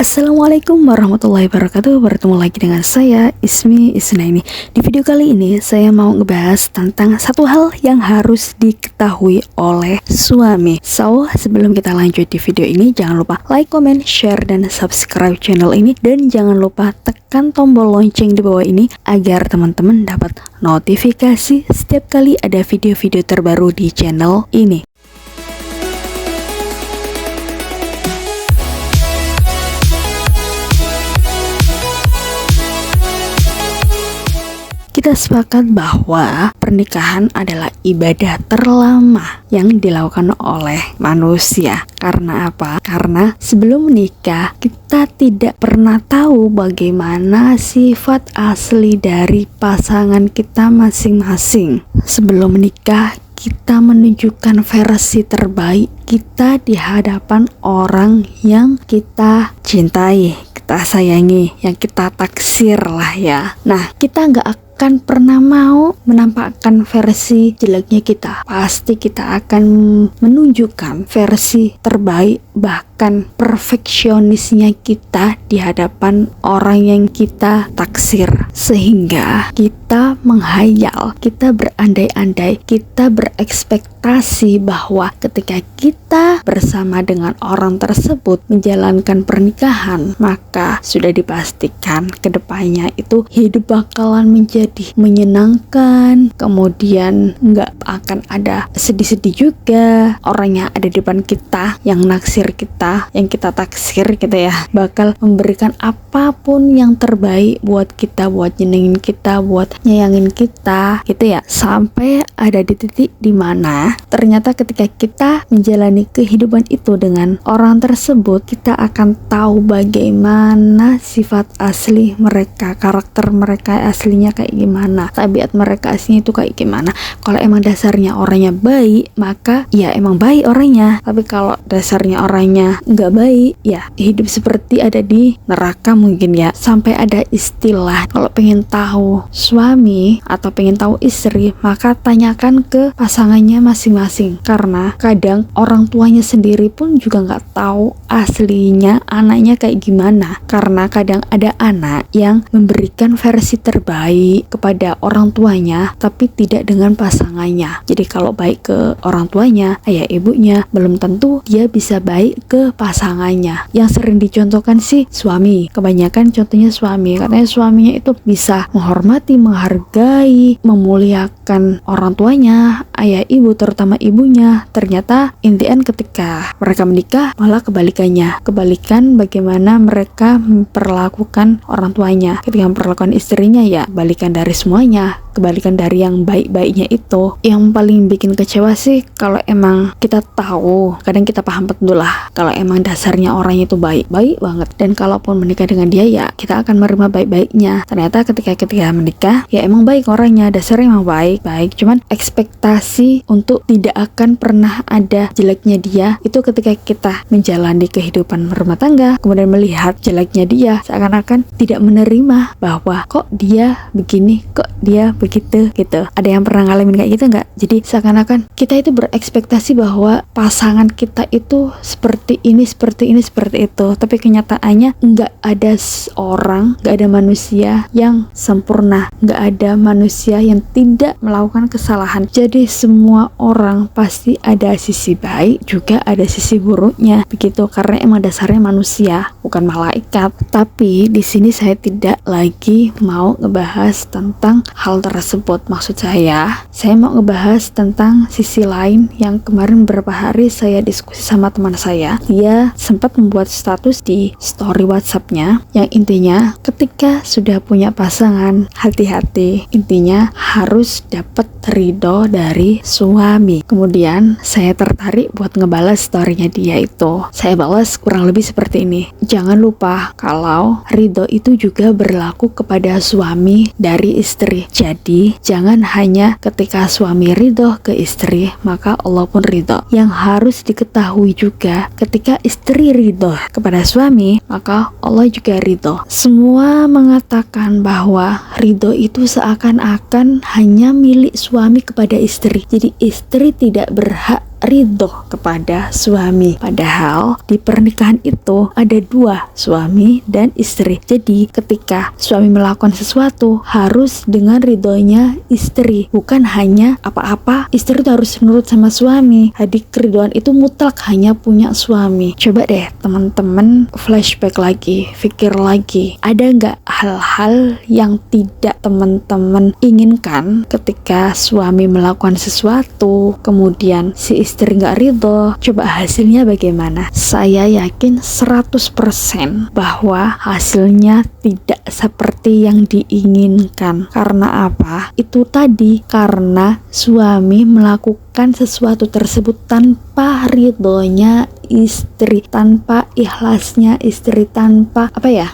Assalamualaikum warahmatullahi wabarakatuh. Bertemu lagi dengan saya Ismi Isnaini. Di video kali ini saya mau ngebahas tentang satu hal yang harus diketahui oleh suami. So, sebelum kita lanjut di video ini, jangan lupa like, comment, share, dan subscribe channel ini. Dan jangan lupa tekan tombol lonceng di bawah ini agar teman-teman dapat notifikasi setiap kali ada video-video terbaru di channel ini. Kita sepakat bahwa pernikahan adalah ibadah terlama yang dilakukan oleh manusia. Karena apa? Karena sebelum menikah kita tidak pernah tahu bagaimana sifat asli dari pasangan kita masing-masing. Sebelum menikah kita menunjukkan versi terbaik kita di hadapan orang yang kita cintai, kita sayangi, yang kita taksir lah ya. Nah, kita nggak akan pernah mau menampakkan versi jeleknya kita. Pasti kita akan menunjukkan versi terbaik, bahkan perfeksionisnya kita di hadapan orang yang kita taksir. Sehingga kita menghayal, kita berandai-andai, kita berekspektasi bahwa ketika kita bersama dengan orang tersebut menjalankan pernikahan, maka sudah dipastikan kedepannya itu hidup bakalan menjadi menyenangkan, kemudian nggak akan ada sedih-sedih juga. Orang yang ada di depan kita, yang naksir kita, yang kita taksir gitu ya, bakal memberikan apapun yang terbaik buat kita, buat nyenengin kita, buat nyayangin kita gitu ya. Sampai ada di titik dimana ternyata ketika kita menjalani kehidupan itu dengan orang tersebut, kita akan tahu bagaimana sifat asli mereka, karakter mereka aslinya kayak gimana, tabiat mereka aslinya itu kayak gimana. Kalau emang dasarnya orangnya baik, maka ya emang baik orangnya. Tapi kalau dasarnya orangnya nggak baik, ya hidup seperti ada di neraka mungkin ya. Sampai ada istilah, kalau pengen tahu suami atau pengen tahu istri, maka tanyakan ke pasangannya masing-masing. Karena kadang orang tuanya sendiri pun juga nggak tahu aslinya anaknya kayak gimana. Karena kadang ada anak yang memberikan versi terbaik kepada orang tuanya tapi tidak dengan pasangannya. Jadi kalau baik ke orang tuanya, ayah ibunya, belum tentu dia bisa baik ke pasangannya. Yang sering dicontohkan sih suami. Kebanyakan contohnya suami. Katanya suaminya itu bisa menghormati, menghargai, memuliakan orang tuanya, ayah ibu, terutama ibunya. Ternyata in the end ketika mereka menikah malah kebalikannya. Kebalikan bagaimana mereka memperlakukan orang tuanya. Ketika memperlakukan istrinya ya balikan dari semuanya, kebalikan dari yang baik-baiknya itu. Yang paling bikin kecewa sih kalau emang kita tahu, kadang kita paham betul lah kalau emang dasarnya orangnya itu baik-baik banget, dan kalaupun menikah dengan dia ya kita akan menerima baik-baiknya. Ternyata ketika menikah ya emang baik orangnya, dasarnya emang baik-baik, cuman ekspektasi untuk tidak akan pernah ada jeleknya dia itu ketika kita menjalani kehidupan rumah tangga, kemudian melihat jeleknya dia, seakan-akan tidak menerima bahwa kok dia begini, kok dia begitu gitu. Ada yang pernah ngalamin kayak gitu nggak? Jadi seakan-akan kita itu berekspektasi bahwa pasangan kita itu seperti ini, seperti ini, seperti itu. Tapi kenyataannya nggak ada orang, nggak ada manusia yang sempurna, nggak ada manusia yang tidak melakukan kesalahan. Jadi semua orang pasti ada sisi baik, juga ada sisi buruknya begitu. Karena emang dasarnya manusia, bukan malaikat. Tapi di sini saya tidak lagi mau ngebahas tentang hal tersebut. Maksud saya mau ngebahas tentang sisi lain yang kemarin beberapa hari saya diskusi sama teman saya. Dia sempat membuat status di story WhatsApp-nya yang intinya ketika sudah punya pasangan, hati-hati. Intinya harus dapat ridho dari suami. Kemudian saya tertarik buat ngebalas story-nya dia itu. Saya balas kurang lebih seperti ini. Jangan lupa kalau ridho itu juga berlaku kepada suami dari istri. Jadi jangan hanya ketika suami ridho ke istri maka Allah pun ridho. Yang harus diketahui juga ketika istri ridho kepada suami maka Allah juga ridho. Semua mengatakan bahwa ridho itu seakan-akan hanya milik suami kepada istri. Jadi istri tidak berhak ridho kepada suami. Padahal di pernikahan itu ada dua, suami dan istri. Jadi ketika suami melakukan sesuatu harus dengan ridhonya istri, bukan hanya apa-apa istri itu harus nurut sama suami. Jadi keridoan itu mutlak hanya punya suami. Coba deh teman-teman flashback lagi, pikir lagi, ada nggak hal-hal yang tidak teman-teman inginkan ketika suami melakukan sesuatu, kemudian si istri nggak ridho? Coba hasilnya bagaimana? Saya yakin 100% bahwa hasilnya tidak seperti yang diinginkan. Karena apa? Itu tadi, karena suami melakukan sesuatu tersebut tanpa ridhonya istri, tanpa ikhlasnya istri, tanpa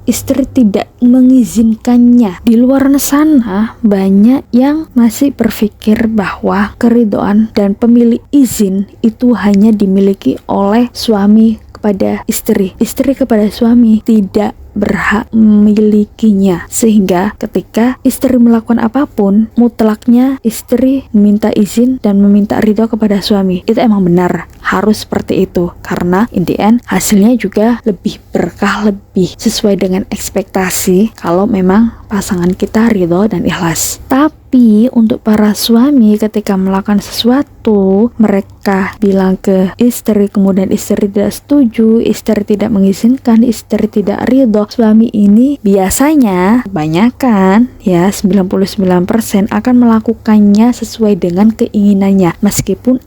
istri tidak mengizinkannya. Di luar sana banyak yang masih berpikir bahwa keridhaan dan pemilik izin itu hanya dimiliki oleh suami kepada istri, istri kepada suami, tidak berhak memilikinya. Sehingga ketika istri melakukan apapun, mutlaknya istri meminta izin dan meminta ridho kepada suami. Itu emang benar, harus seperti itu, karena in the end hasilnya juga lebih berkah, lebih sesuai dengan ekspektasi kalau memang pasangan kita ridho dan ikhlas. Tapi untuk para suami ketika melakukan sesuatu, mereka bilang ke istri, kemudian istri tidak setuju, istri tidak mengizinkan, istri tidak ridho. Suami ini biasanya kebanyakan 99% akan melakukannya sesuai dengan keinginannya. Meskipun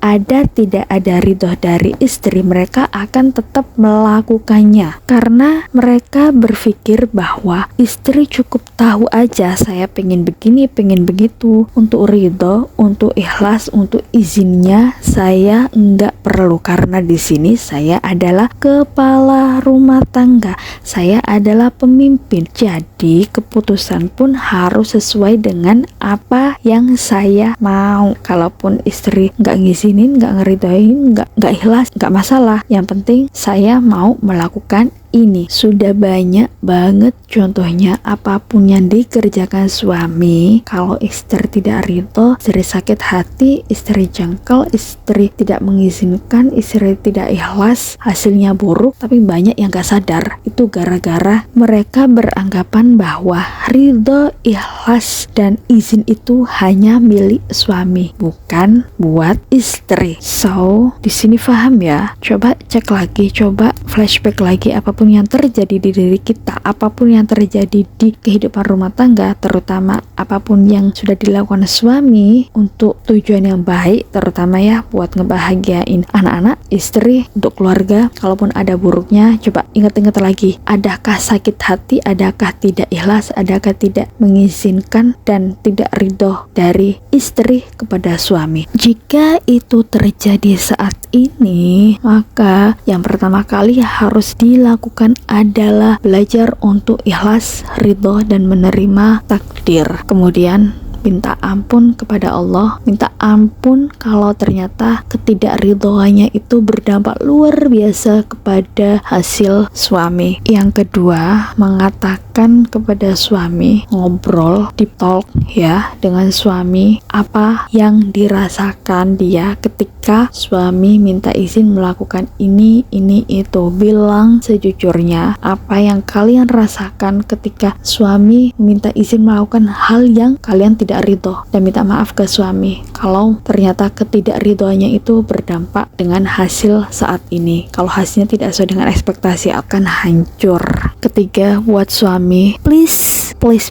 tidak ada ridho dari istri, mereka akan tetap melakukannya karena mereka berpikir bahwa istri cukup tahu aja saya pengen begini, pengen begitu. Untuk ridho, untuk ikhlas, untuk izinnya saya enggak perlu, karena di sini saya adalah kepala rumah tangga, saya adalah pemimpin. Jadi keputusan pun harus sesuai dengan apa yang saya mau. Kalaupun istri nggak ngizinin, nggak ngeridoin, nggak ikhlas, nggak masalah. Yang penting saya mau melakukan ini. Sudah banyak banget contohnya, apapun yang dikerjakan suami, kalau istri tidak ridho, istri sakit hati, istri jengkel, istri tidak mengizinkan, istri tidak ikhlas, hasilnya buruk. Tapi banyak yang gak sadar, itu gara-gara mereka beranggapan bahwa ridho, ikhlas, dan izin itu hanya milik suami, bukan buat istri. So, di sini paham ya? Coba cek lagi, coba flashback lagi, apapun yang terjadi di diri kita, apapun yang terjadi di kehidupan rumah tangga, terutama apapun yang sudah dilakukan suami untuk tujuan yang baik, terutama ya buat ngebahagiain anak-anak, istri, untuk keluarga. Kalaupun ada buruknya, coba ingat-ingat lagi, adakah sakit hati, adakah tidak ikhlas, adakah tidak mengizinkan dan tidak ridho dari istri kepada suami. Jika itu terjadi saat ini, maka yang pertama kali harus dilakukan adalah belajar untuk ikhlas, ridho, dan menerima takdir. Kemudian minta ampun kepada Allah, minta ampun kalau ternyata ketidakridhoannya itu berdampak luar biasa kepada hasil suami. Yang kedua, mengatakan kepada suami, ngobrol, deep talk ya dengan suami, apa yang dirasakan dia ketika suami minta izin melakukan ini, itu. Bilang sejujurnya apa yang kalian rasakan ketika suami minta izin melakukan hal yang kalian tidak ridho, dan minta maaf ke suami kalau ternyata ketidakridhoannya itu berdampak dengan hasil saat ini. Kalau hasilnya tidak sesuai dengan ekspektasi, akan hancur. Ketiga, buat suami, please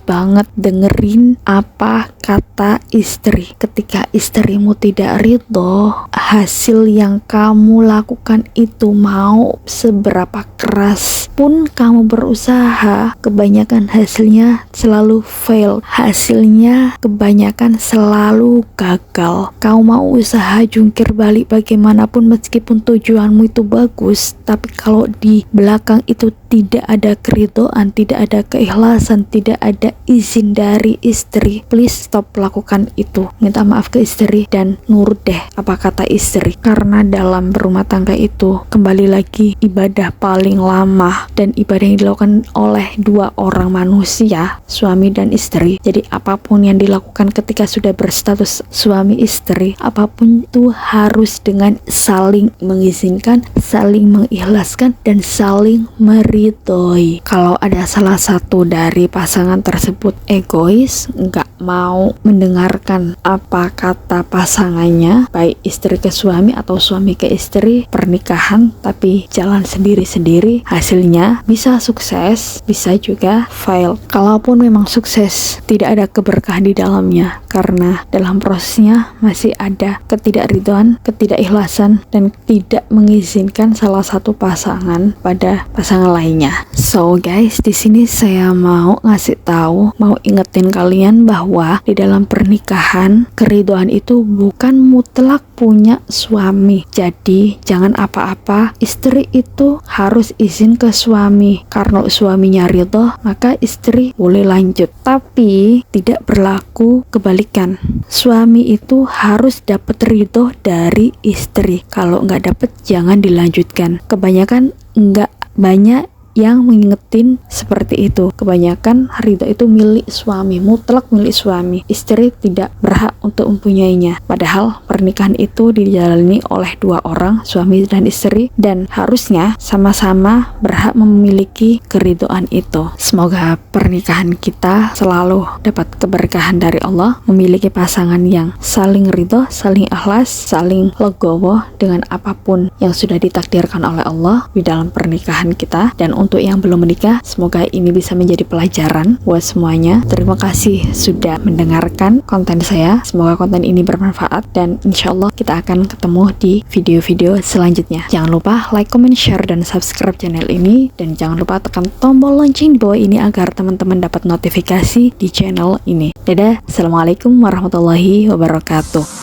banget dengerin apa kata istri. Ketika istrimu tidak ridho, hasil yang kamu lakukan itu mau seberapa keras pun kamu berusaha, kebanyakan hasilnya selalu fail, hasilnya kebanyakan selalu gagal. Kau mau usaha jungkir balik bagaimanapun, meskipun tujuanmu itu bagus, tapi kalau di belakang itu tidak ada keridhaan, tidak ada keikhlasan, tidak ada izin dari istri, please stop lakukan itu, minta maaf ke istri dan nurut deh apa kata istri. Karena dalam berumah tangga itu kembali lagi ibadah paling lama dan ibadah yang dilakukan oleh dua orang manusia, suami dan istri. Jadi apapun yang dilakukan ketika sudah berstatus suami istri, apapun itu harus dengan saling mengizinkan, saling mengikhlaskan, dan saling meridhoi. Kalau ada salah satu dari pasangan tersebut egois, nggak mau mendengarkan apa kata pasangannya, baik istri ke suami atau suami ke istri, pernikahan tapi jalan sendiri-sendiri, hasilnya bisa sukses, bisa juga fail. Kalaupun memang sukses, tidak ada keberkahan di dalamnya karena dalam prosesnya masih ada ketidakridhoan, ketidakikhlasan, dan tidak mengizinkan salah satu pasangan pada pasangan lainnya. So guys, di sini saya mau ngasih tahu, mau ingetin kalian bahwa di dalam pernikahan keridhoan itu bukan mutlak punya suami. Jadi jangan apa-apa istri itu harus izin ke suami. Karena suaminya ridho, maka istri boleh lanjut. Tapi tidak berlaku kebalikan. Suami itu harus dapat ridho dari istri. Kalau nggak dapat, jangan dilanjutkan. Kebanyakan nggak banyak yang mengingetin seperti itu. Kebanyakan ridho itu milik suami, mutlak milik suami. Istri tidak berhak untuk mempunyainya. Padahal pernikahan itu dijalani oleh dua orang, suami dan istri, dan harusnya sama-sama berhak memiliki keridhoan itu. Semoga pernikahan kita selalu dapat keberkahan dari Allah, memiliki pasangan yang saling ridho, saling ikhlas, saling legowo dengan apapun yang sudah ditakdirkan oleh Allah di dalam pernikahan kita. Dan untuk yang belum menikah, semoga ini bisa menjadi pelajaran buat semuanya. Terima kasih sudah mendengarkan konten saya. Semoga konten ini bermanfaat dan insya Allah kita akan ketemu di video-video selanjutnya. Jangan lupa like, comment, share, dan subscribe channel ini. Dan jangan lupa tekan tombol lonceng di bawah ini agar teman-teman dapat notifikasi di channel ini. Dadah, Assalamualaikum warahmatullahi wabarakatuh.